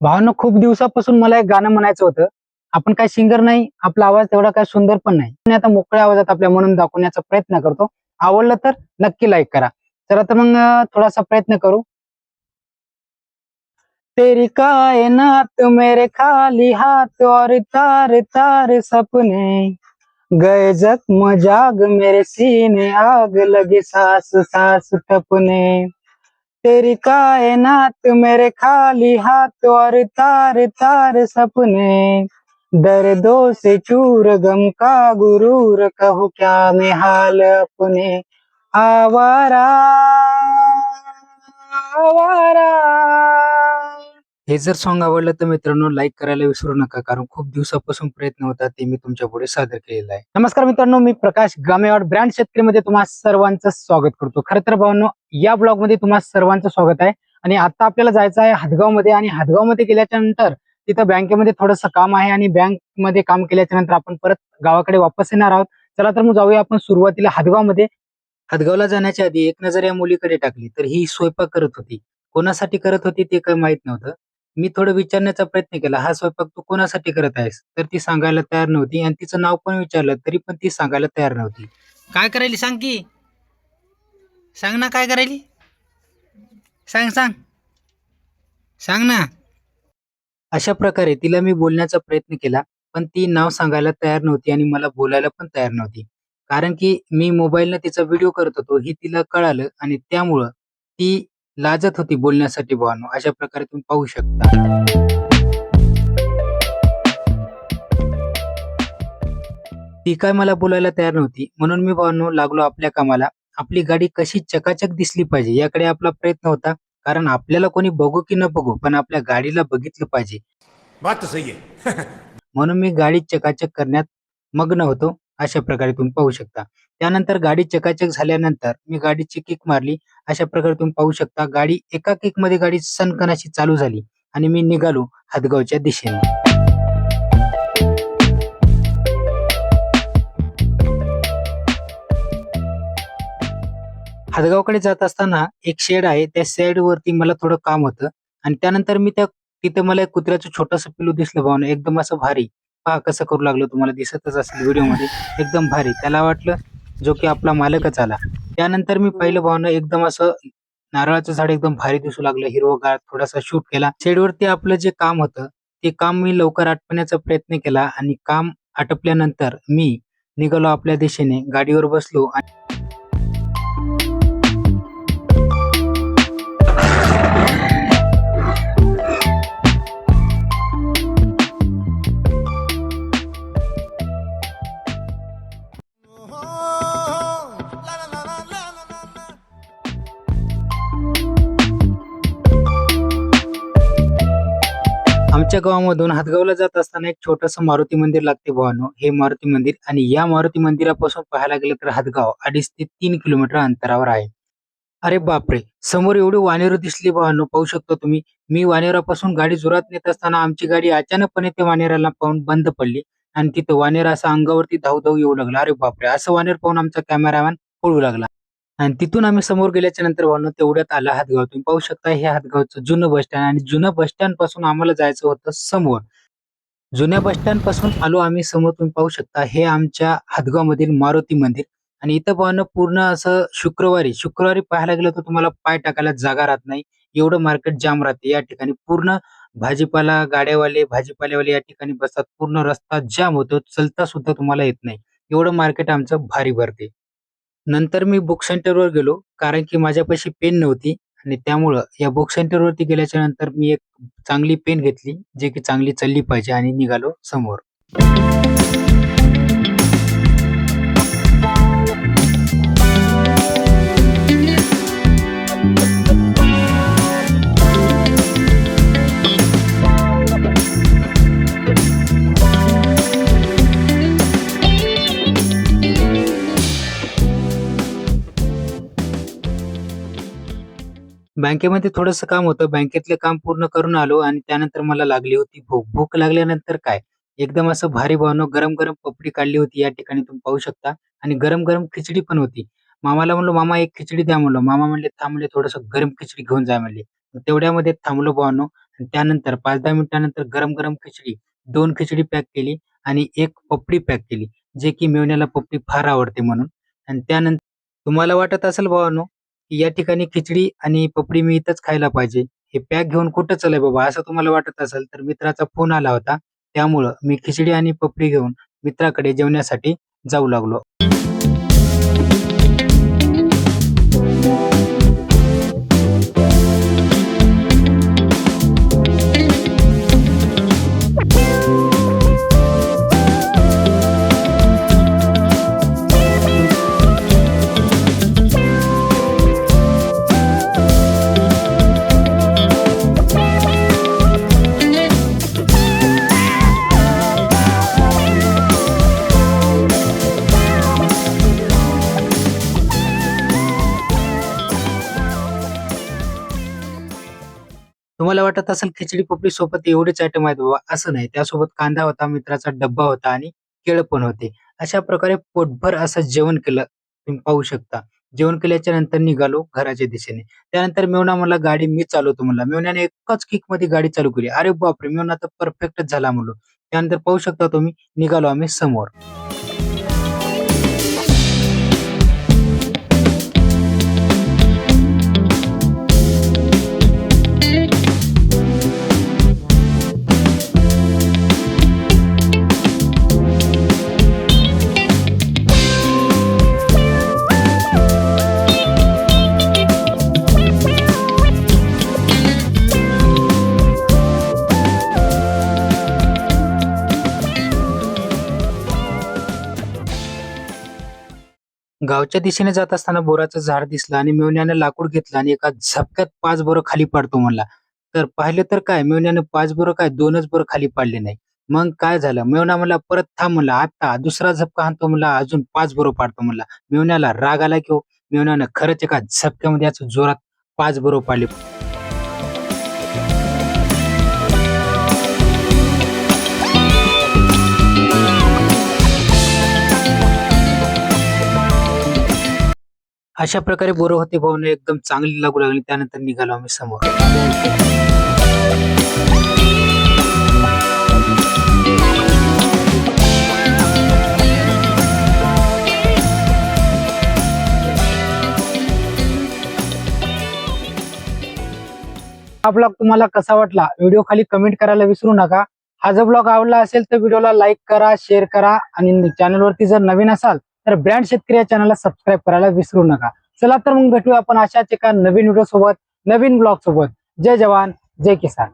भावांनो, खूप दिवसापासून मला एक गाणं म्हणायचं होतं. आपण काय सिंगर नाही, आपला आवाज तेवढा काय सुंदर पण नाही. मी आता मोकळ्या आवाजात आपल्या म्हणून दाखवण्याचा प्रयत्न करतो. आवडलं तर नक्की लाईक करा. चला तर मग थोडासा प्रयत्न करू. तेरी कायनात मेरे खाली हाथ और तारे तारे सपने गए जगमजाग मेरे सीने आग लगे सांस सांस तपने तेरी कायनात मेरे खाली हाथ और तारे तारे सपने दर्दों से चूर गम का गुरूर कहूँ क्या मैं हाल अपने आवारा आवारा. हे जर सॉन्ग आवडलं तर मित्रांनो लाईक करायला विसरू नका, कारण खूप दिवसापासून प्रयत्न होता ते मी तुमच्या पुढे सादर केलेला आहे. नमस्कार मित्रांनो, मी प्रकाश गामेवाड ब्रँड शेतकरीमध्ये तुम्हा सर्वांचं स्वागत करतो. खरं तर भावांनो, या ब्लॉग मध्ये तुम्हा सर्वांचं स्वागत आहे. आणि आता आपल्याला जायचं आहे हादगावमध्ये, आणि हादगावमध्ये गेल्याच्या नंतर तिथं बँकेमध्ये थोडंसं काम आहे, आणि बँक मध्ये काम केल्याच्या नंतर आपण परत गावाकडे वापस येणार आहोत. चला तर मग जाऊया आपण सुरुवातीला हादगावमध्ये. हादगावला जाण्याच्या आधी एक नजर या मुलीकडे टाकली तर ही स्वयंपाक करत होती. कोणासाठी करत होती ते काही माहित नव्हतं. मी थोडं विचारण्याचा प्रयत्न केला, हा स्वयंपाक तू कोणासाठी करत आहेस? तर ती सांगायला तयार नव्हती, आणि तिचं नाव पण विचारलं तरी पण ती सांगायला तयार नव्हती. काय करायली सांग की, सांग ना काय करायली, सांग सांग सांग ना. अशा प्रकारे तिला मी बोलण्याचा प्रयत्न केला, पण ती नाव सांगायला तयार नव्हती आणि मला बोलायला पण तयार नव्हती. कारण की मी मोबाईलनं तिचा व्हिडिओ करत होतो हे तिला कळालं, आणि त्यामुळं ती लाजत होती बोलण्यासाठी भावांनो. अशा प्रकारे तुम्ही पाहू शकता. ती काय मला बोलायला तयार नव्हती, म्हणून मी भावांनो लागलो आपल्या कामाला. आपली गाडी कशी चकाचक दिसली पाहिजे याकडे आपला प्रयत्न होता. कारण आपल्याला कोणी बघू की न बघू, पण आपल्या गाडीला बघितलं पाहिजे. बात तो सही है. म्हणून मी गाडी चकाचक करण्यात मग्न होतो. अशा प्रकारे तुम्ही पाहू शकता. त्यानंतर गाडी चकाचक झाल्यानंतर मी गाडीची किक मारली. अशा प्रकारे तुम्ही पाहू शकता, गाडी एका किकमध्ये गाडी सनकन अशी चालू झाली, आणि मी निघालो हदगावच्या दिशेने. हदगावकडे जात असताना एक शेड आहे, त्या शेड वरती मला थोडं काम होतं. आणि त्यानंतर मी तिथं मला एक कुत्र्याचं छोटंसं पिल्लू दिसलं भावना, एकदम असं भारी. पहा कसं करू लागलं, तुम्हाला दिसतच असेल व्हिडिओमध्ये. एकदम भारी. त्याला वाटलं जो की आपला मालकच आला. त्यानंतर मी पाहिलं भावना, एकदम असं नारळाचं झाड एकदम भारी दिसू लागलं, हिरवंगार. थोडासा शूट केला. शेडवरती आपलं जे काम होतं ते काम मी लवकर आटपण्याचा प्रयत्न केला, आणि काम आटपल्यानंतर मी निघालो आपल्या दिशेने. गाडीवर बसलो. आमच्या गावामधून हादगावला जात असताना एक छोटंसं मारुती मंदिर लागते भावानो. हे मारुती मंदिर, आणि या मारुती मंदिरापासून पाहायला गेलं तर हादगाव 2.5 ते 3 किलोमीटर अंतरावर आहे. अरे बापरे! समोर एवढी वानेरं दिसली भावांनो, पाहू शकता तुम्ही. मी वानेरापासून गाडी जोरात नेत असताना आमची गाडी अचानकपणे त्या वानेराला पाहून बंद पडली, आणि तिथं वानेर असं अंगावरती धाव-धाव येऊ लागला. अरे बापरे! असं वानेर पाहून आमचा कॅमेरामॅन पळू लागला. आणि तिथून आम्ही समोर गेल्याच्या नंतर भावांनो, तेवढ्यात आला हादगाव. तुम्ही पाहू शकता हे हादगावचं जुनं बस स्टँड, आणि जुनं बस स्टँड पासून आम्हाला जायचं होतं समोर. जुन्या बस स्टँड पासून आलो आम्ही समोर. तुम्ही पाहू शकता हे आमच्या हादगावमधील मारुती मंदिर. आणि इथं पाहणं पूर्ण असं शुक्रवारी शुक्रवारी पाहायला गेलं तर तुम्हाला पाय टाकायला जागा राहत नाही. एवढं मार्केट जाम राहते या ठिकाणी. पूर्ण भाजीपाला गाड्यावाले, भाजीपालेवाले या ठिकाणी बसतात. पूर्ण रस्ता जाम होतो. चलता सुद्धा तुम्हाला येत नाही. एवढं मार्केट आमचं भारी भरते. नंतर मी बुक सेंटरवर गेलो, कारण की माझ्यापाशी पेन नव्हती, आणि त्यामुळं या बुक सेंटरवरती गेल्याच्या नंतर मी एक चांगली पेन घेतली, जे की चांगली चालली पाहिजे, आणि निघालो समोर. बँकेमध्ये थोडंसं काम होतं. बँकेतलं काम पूर्ण करून आलो, आणि त्यानंतर मला लागली होती भूक. भूक लागल्यानंतर काय, एकदम असं भारी भावनो गरम-गरम पपडी काढली होती या ठिकाणी तुम्ही पाहू शकता, आणि गरम-गरम खिचडी पण होती. मामाला म्हणलो, "मामा एक खिचडी द्या" म्हणलो. मामा म्हणले, "थांब" म्हणले, "थोडंसं गरम खिचडी घेऊन जा" म्हणले. तेवढ्यामध्ये थांबलो भावांनो. आणि त्यानंतर 5-10 मिनिटानंतर गरम गरम खिचडी, 2 खिचडी पॅक केली आणि 1 पपडी पॅक केली, जे की मेवण्याला पपडी फार आवडते म्हणून. आणि त्यानंतर तुम्हाला वाटत असेल भावांनो, की या ठिकाणी खिचडी आणि पपडी मी इथंच खायला पाहिजे. हे पॅक घेऊन कुठं चाललंय बाबा, असं तुम्हाला वाटत असेल, तर मित्राचा फोन आला होता. त्यामुळं मी खिचडी आणि पपडी घेऊन मित्राकडे जेवण्यासाठी जाऊ लागलो. तुम्हाला वाटत असेल खिचडी पपडी सोबत एवढेच आयटम आहेत बाबा, असं नाही. त्यासोबत कांदा होता, मित्राचा डब्बा होता आणि केळं पण होते. अशा प्रकारे पोटभर असं जेवण केलं. तुम्ही पाहू शकता. जेवण केल्याच्या नंतर निघालो घराच्या दिशेने. त्यानंतर मेवणा म्हणला, "गाडी मी चालवतो" म्हणला. मेवण्याने एकाच किकमध्ये गाडी चालू केली. अरे बापरे! मेवणा तर परफेक्टच झाला म्हणलो. त्यानंतर पाहू शकता तुम्ही, निघालो आम्ही समोर. गावच्या दिशेने जात असताना बोराचं झाड दिसलं आणि मेवण्यानं लाकूड घेतलं आणि एका झपक्यात 5 बोरं खाली पाडतो म्हणला. तर पाहिलं तर काय, मेवण्यानं 5 बोरं काय 2च बोरं खाली पाडले नाही. मग काय झालं, मेवणा म्हणला, "परत थांब" म्हणला, "आता दुसरा झपका हाणतो" म्हणला, "अजून 5 बोरं पाडतो" म्हणला. मेवण्याला राग आला की हो. मेवण्यानं खरंच एका झपक्यामध्ये असं जोरात 5 बोरं पाडले. अशा प्रकारे बोरं होते भाऊनो, एकदम चांगली लागू लागली. त्यानंतर निघालो आम्ही समोर. हा ब्लॉग तुम्हाला कसा वाटला, व्हिडिओ खाली कमेंट करायला विसरू नका. हा जर ब्लॉग आवडला असेल तर व्हिडिओला लाईक करा, शेअर करा आणि चॅनलवरती जर नवीन असाल तर ब्रँड शेतकरी या चॅनलला सबस्क्राईब करायला विसरू नका. चला तर मग भेटूया आपण अशाच एका नवीन व्हिडिओ सोबत, नवीन ब्लॉग सोबत. जय जवान, जय किसान.